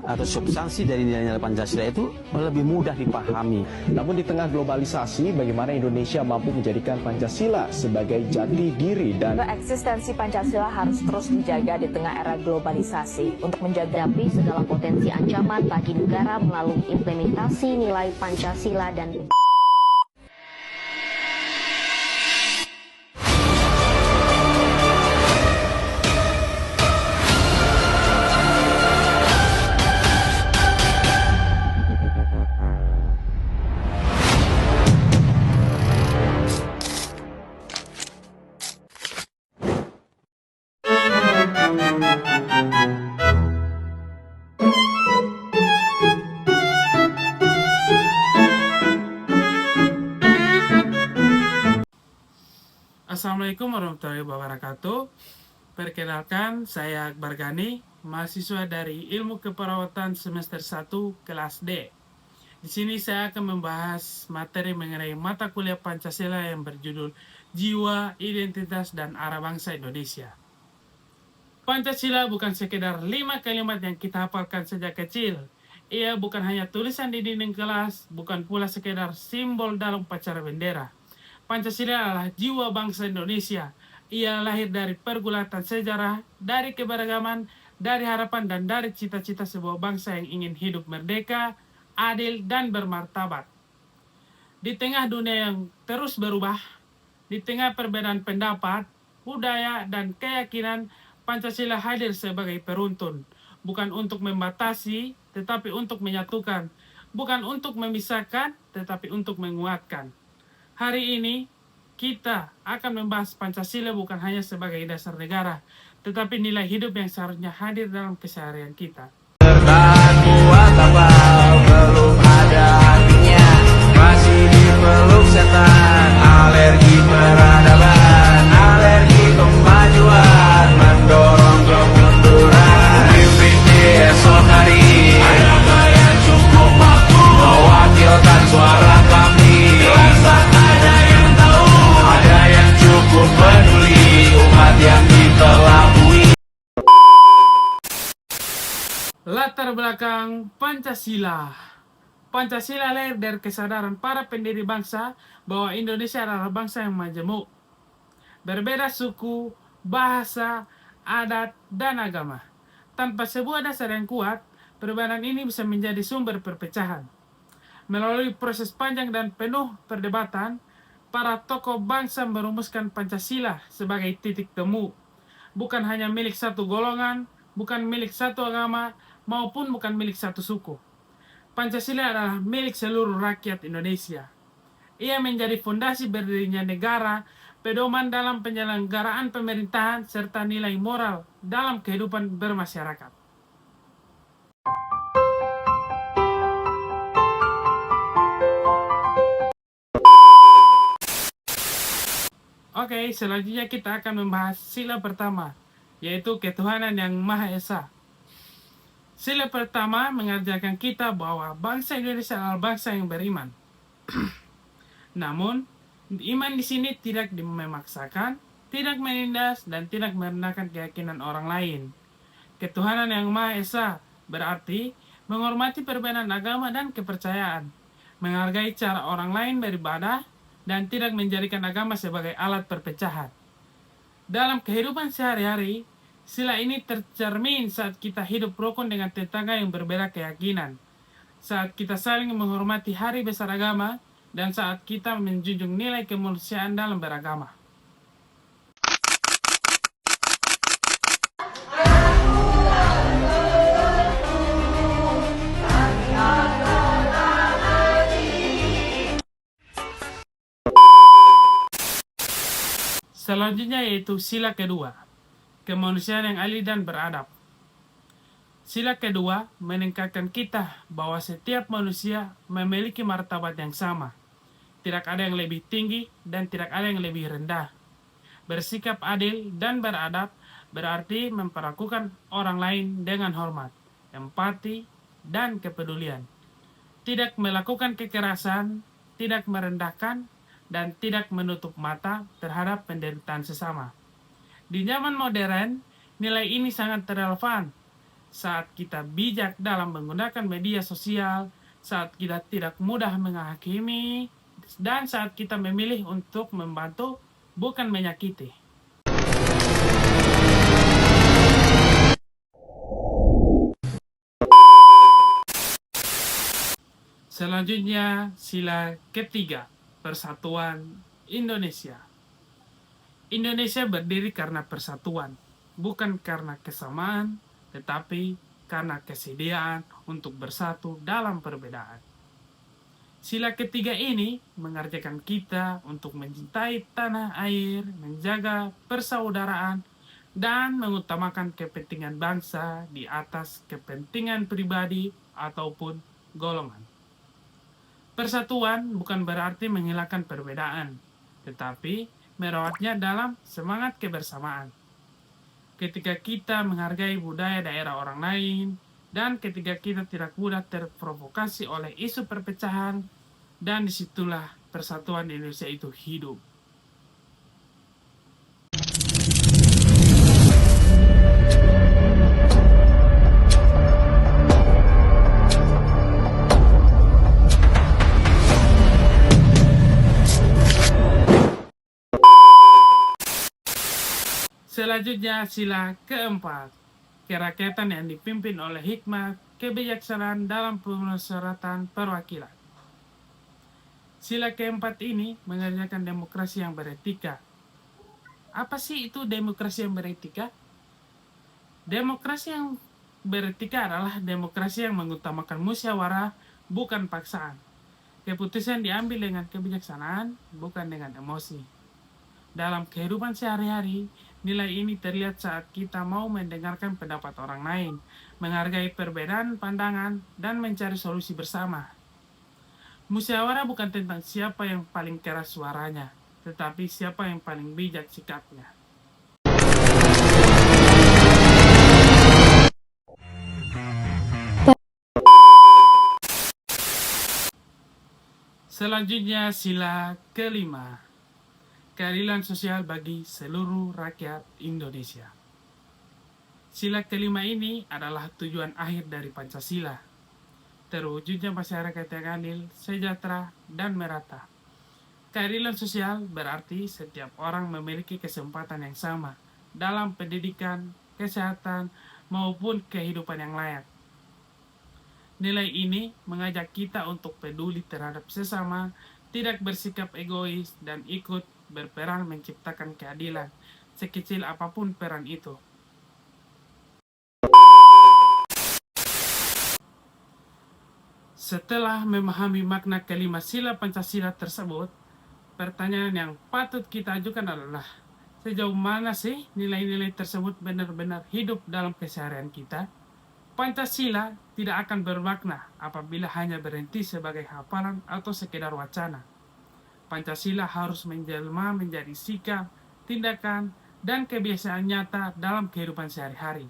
atau substansi dari nilai-nilai Pancasila itu lebih mudah dipahami. Namun di tengah globalisasi, bagaimana Indonesia mampu menjadikan Pancasila sebagai jati diri dan eksistensi Pancasila harus terus dijaga di tengah era globalisasi untuk menghadapi segala potensi ancaman bagi negara melalui implementasi nilai Pancasila dan Assalamualaikum warahmatullahi wabarakatuh. Perkenalkan, saya Akbar Gani, mahasiswa dari Ilmu Keperawatan semester 1 kelas D. Di sini saya akan membahas materi mengenai mata kuliah Pancasila yang berjudul Jiwa, Identitas, dan Arah Bangsa Indonesia. Pancasila bukan sekedar 5 kalimat yang kita hafalkan sejak kecil. Ia bukan hanya tulisan di dinding kelas, bukan pula sekedar simbol dalam upacara bendera. Pancasila adalah jiwa bangsa Indonesia. Ia lahir dari pergulatan sejarah, dari keberagaman, dari harapan dan dari cita-cita sebuah bangsa yang ingin hidup merdeka, adil, dan bermartabat. Di tengah dunia yang terus berubah, di tengah perbedaan pendapat, budaya, dan keyakinan, Pancasila hadir sebagai peruntun, bukan untuk membatasi, tetapi untuk menyatukan, bukan untuk memisahkan, tetapi untuk menguatkan. Hari ini, kita akan membahas Pancasila bukan hanya sebagai dasar negara, tetapi nilai hidup yang seharusnya hadir dalam keseharian kita. Bertahan kuat tabal, belum ada artinya, masih dipeluk setan, alergi peradaban, alergi kemajuan, mendorong kemunduran, mimpi esok hari, ada yang cukup mampu, mewakilkan suara kami, ada yang tahu, ada yang cukup peduli, umat yang ditelabui. Latar belakang Pancasila. Pancasila lahir dari kesadaran para pendiri bangsa bahwa Indonesia adalah bangsa yang majemuk, berbeda suku, bahasa, adat, dan agama. Tanpa sebuah dasar yang kuat, perbedaan ini bisa menjadi sumber perpecahan. Melalui proses panjang dan penuh perdebatan, para tokoh bangsa merumuskan Pancasila sebagai titik temu, bukan hanya milik satu golongan, bukan milik satu agama, maupun bukan milik satu suku. Pancasila adalah milik seluruh rakyat Indonesia. Ia menjadi fondasi berdirinya negara, pedoman dalam penyelenggaraan pemerintahan, serta nilai moral dalam kehidupan bermasyarakat. Oke, selanjutnya kita akan membahas sila pertama, yaitu ketuhanan yang Maha Esa. Sila pertama mengajarkan kita bahwa bangsa Indonesia adalah bangsa yang beriman. Namun, iman di sini tidak memaksakan, tidak menindas, dan tidak merendahkan keyakinan orang lain. Ketuhanan yang Maha Esa berarti menghormati perbedaan agama dan kepercayaan, menghargai cara orang lain beribadah, dan tidak menjadikan agama sebagai alat perpecahan. Dalam kehidupan sehari-hari, sila ini tercermin saat kita hidup rukun dengan tetangga yang berbeda keyakinan, saat kita saling menghormati hari besar agama, dan saat kita menjunjung nilai kemanusiaan dalam beragama. Selanjutnya yaitu sila kedua, kemanusiaan yang adil dan beradab. Sila kedua meningkatkan kita bahwa setiap manusia memiliki martabat yang sama. Tidak ada yang lebih tinggi dan tidak ada yang lebih rendah. Bersikap adil dan beradab berarti memperlakukan orang lain dengan hormat, empati, dan kepedulian. Tidak melakukan kekerasan, tidak merendahkan, dan tidak menutup mata terhadap penderitaan sesama. Di zaman modern, nilai ini sangat relevan. saat kita bijak dalam menggunakan media sosial, saat kita tidak mudah menghakimi, dan saat kita memilih untuk membantu, bukan menyakiti. Selanjutnya, sila ketiga, persatuan Indonesia. Indonesia berdiri karena persatuan, bukan karena kesamaan, tetapi karena kesediaan untuk bersatu dalam perbedaan. Sila ketiga ini mengajarkan kita untuk mencintai tanah air, menjaga persaudaraan, dan mengutamakan kepentingan bangsa di atas kepentingan pribadi ataupun golongan. Persatuan bukan berarti menghilangkan perbedaan, tetapi merawatnya dalam semangat kebersamaan. Ketika kita menghargai budaya daerah orang lain, dan ketika kita tidak mudah terprovokasi oleh isu perpecahan, dan disitulah persatuan Indonesia itu hidup. Selanjutnya sila keempat, kerakyatan yang dipimpin oleh hikmat, kebijaksanaan dalam pemusyawaratan perwakilan. Sila keempat ini mengajarkan demokrasi yang beretika. Apa sih itu demokrasi yang beretika? Demokrasi yang beretika adalah demokrasi yang mengutamakan musyawarah, bukan paksaan. Keputusan diambil dengan kebijaksanaan, bukan dengan emosi. Dalam kehidupan sehari-hari, nilai ini terlihat saat kita mau mendengarkan pendapat orang lain, menghargai perbedaan pandangan, dan mencari solusi bersama. Musyawarah bukan tentang siapa yang paling keras suaranya, tetapi siapa yang paling bijak sikapnya. Selanjutnya sila kelima, keadilan sosial bagi seluruh rakyat Indonesia. Sila kelima ini adalah tujuan akhir dari Pancasila, terwujudnya masyarakat yang adil, sejahtera, dan merata. Keadilan sosial berarti setiap orang memiliki kesempatan yang sama dalam pendidikan, kesehatan, maupun kehidupan yang layak. Nilai ini mengajak kita untuk peduli terhadap sesama, tidak bersikap egois, dan ikut berperan menciptakan keadilan, sekecil apapun peran itu. Setelah memahami makna kelima sila Pancasila tersebut, pertanyaan yang patut kita ajukan adalah, sejauh mana sih nilai-nilai tersebut benar-benar hidup dalam keseharian kita? Pancasila tidak akan bermakna apabila hanya berhenti sebagai hafalan atau sekedar wacana. Pancasila harus menjelma menjadi sikap, tindakan, dan kebiasaan nyata dalam kehidupan sehari-hari.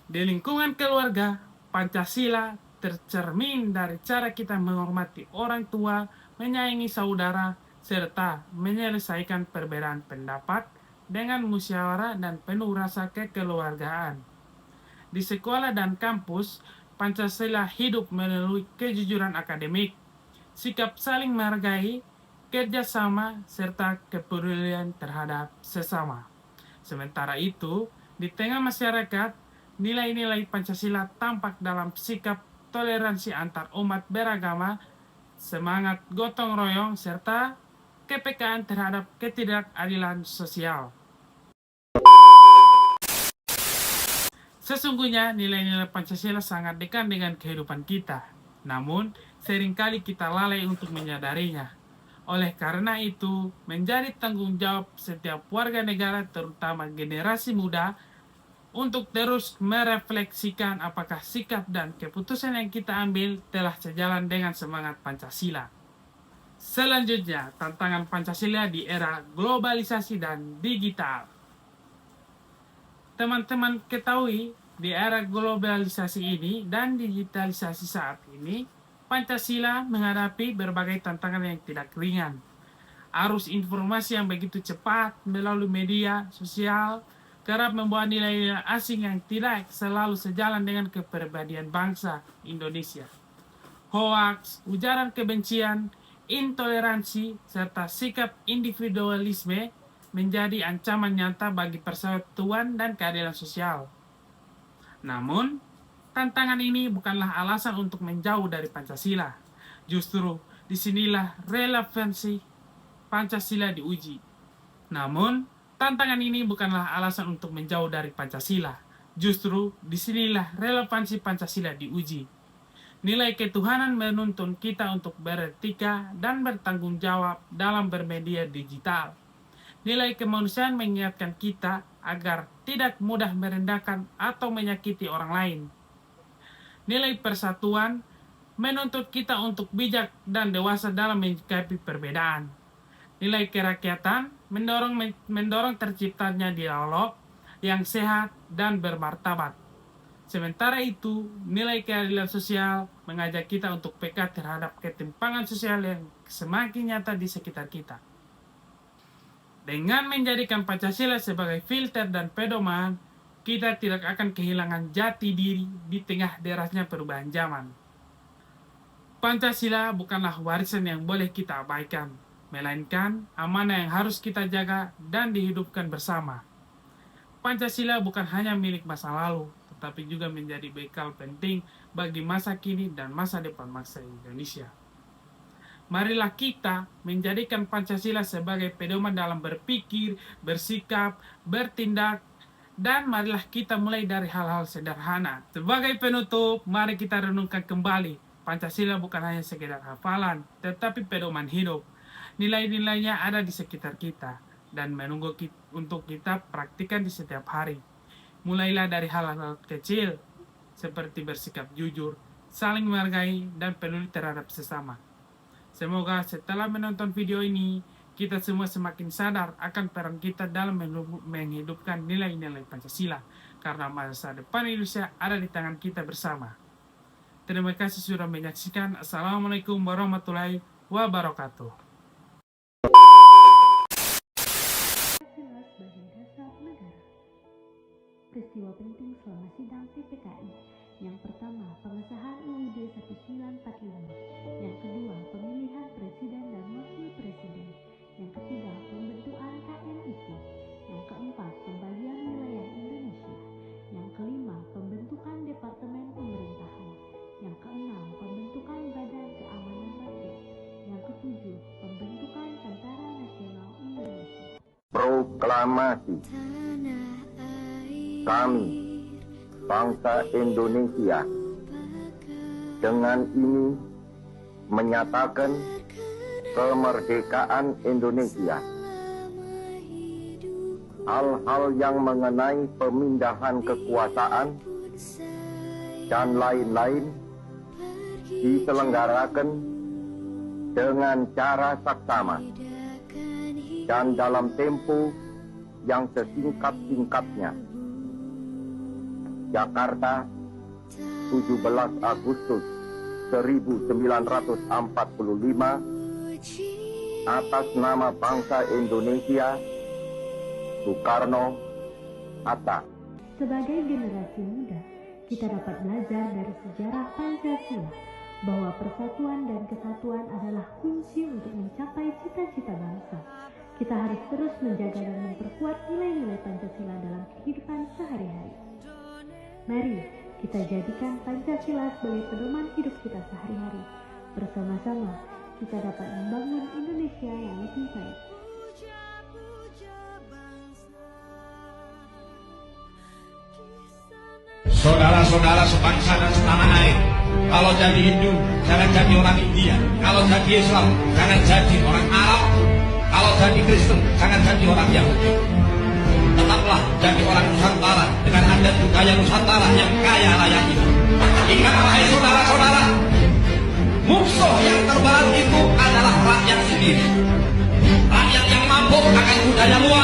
Di lingkungan keluarga, Pancasila tercermin dari cara kita menghormati orang tua, menyayangi saudara, serta menyelesaikan perbedaan pendapat dengan musyawarah dan penuh rasa kekeluargaan. Di sekolah dan kampus, Pancasila hidup melalui kejujuran akademik, sikap saling menghargai, kerjasama, serta kepedulian terhadap sesama. Sementara itu, di tengah masyarakat, nilai-nilai Pancasila tampak dalam sikap toleransi antar umat beragama, semangat gotong royong, serta kepekaan terhadap ketidakadilan sosial. Sesungguhnya nilai-nilai Pancasila sangat dekat dengan kehidupan kita, namun seringkali kita lalai untuk menyadarinya. Oleh karena itu, menjadi tanggung jawab setiap warga negara, terutama generasi muda, untuk terus merefleksikan apakah sikap dan keputusan yang kita ambil telah sejalan dengan semangat Pancasila. Selanjutnya, tantangan Pancasila di era globalisasi dan digital. Teman-teman ketahui, di era globalisasi ini dan digitalisasi saat ini, Pancasila menghadapi berbagai tantangan yang tidak ringan. Arus informasi yang begitu cepat melalui media sosial, kerap membawa nilai-nilai asing yang tidak selalu sejalan dengan kepribadian bangsa Indonesia. Hoaks, ujaran kebencian, intoleransi, serta sikap individualisme menjadi ancaman nyata bagi persatuan dan keadilan sosial. Namun, tantangan ini bukanlah alasan untuk menjauh dari Pancasila. Justru, disinilah relevansi Pancasila diuji. Namun, tantangan ini bukanlah alasan untuk menjauh dari Pancasila. Justru, disinilah relevansi Pancasila diuji. Nilai ketuhanan menuntun kita untuk beretika dan bertanggung jawab dalam bermedia digital. Nilai kemanusiaan mengingatkan kita agar tidak mudah merendahkan atau menyakiti orang lain. Nilai persatuan menuntut kita untuk bijak dan dewasa dalam menyikapi perbedaan. Nilai kerakyatan mendorong terciptanya dialog yang sehat dan bermartabat. Sementara itu, nilai keadilan sosial mengajak kita untuk peka terhadap ketimpangan sosial yang semakin nyata di sekitar kita. Dengan menjadikan Pancasila sebagai filter dan pedoman, kita tidak akan kehilangan jati diri di tengah derasnya perubahan zaman. Pancasila bukanlah warisan yang boleh kita abaikan, melainkan amanah yang harus kita jaga dan dihidupkan bersama. Pancasila bukan hanya milik masa lalu, tetapi juga menjadi bekal penting bagi masa kini dan masa depan bangsa Indonesia. Marilah kita menjadikan Pancasila sebagai pedoman dalam berpikir, bersikap, bertindak, dan marilah kita mulai dari hal-hal sederhana. Sebagai penutup, mari kita renungkan kembali. Pancasila bukan hanya sekedar hafalan, tetapi pedoman hidup. Nilai-nilainya ada di sekitar kita dan menunggu untuk kita praktikkan di setiap hari. Mulailah dari hal-hal kecil, seperti bersikap jujur, saling menghargai, dan peduli terhadap sesama. Semoga setelah menonton video ini, kita semua semakin sadar akan peran kita dalam menghidupkan nilai-nilai Pancasila, karena masa depan Indonesia ada di tangan kita bersama. Terima kasih sudah menyaksikan. Assalamualaikum warahmatullahi wabarakatuh. Peristiwa penting selama sidang PPKI. Yang pertama, pengesahan UUD 1945. Yang kedua, pemilihan presiden dan wakil presiden. Yang ketiga, pembentukan KNIP. Yang keempat, pembagian wilayah Indonesia. Yang kelima, pembentukan departemen pemerintahan. Yang keenam, pembentukan Badan Keamanan Rakyat. Yang ketujuh, pembentukan Tentara Nasional Indonesia. Proklamasi. Kami, bangsa Indonesia, dengan ini menyatakan kemerdekaan Indonesia. Hal-hal yang mengenai pemindahan kekuasaan dan lain-lain diselenggarakan dengan cara saksama dan dalam tempo yang sesingkat-singkatnya. Jakarta, 17 Agustus 1945, atas nama bangsa Indonesia, Soekarno, Hatta. Sebagai generasi muda, kita dapat belajar dari sejarah Pancasila bahwa persatuan dan kesatuan adalah kunci untuk mencapai cita-cita bangsa. Kita harus terus menjaga dan memperkuat nilai-nilai Pancasila dalam kehidupan sehari-hari. Mari kita jadikan Pancasila sebagai pedoman hidup kita sehari-hari. Bersama-sama kita dapat membangun Indonesia yang lebih baik. Saudara-saudara sebangsa dan setanah air, kalau jadi Hindu, jangan jadi orang India. Kalau jadi Islam, jangan jadi orang Arab. Kalau jadi Kristen, jangan jadi orang Yahudi. Tetaplah jadi orang Nusantara dengan adat budaya Nusantara yang kaya raya ini. Ingat wahai saudara-saudara, musuh yang terberat itu adalah rakyat sendiri. Rakyat yang mampu akan budaya luar,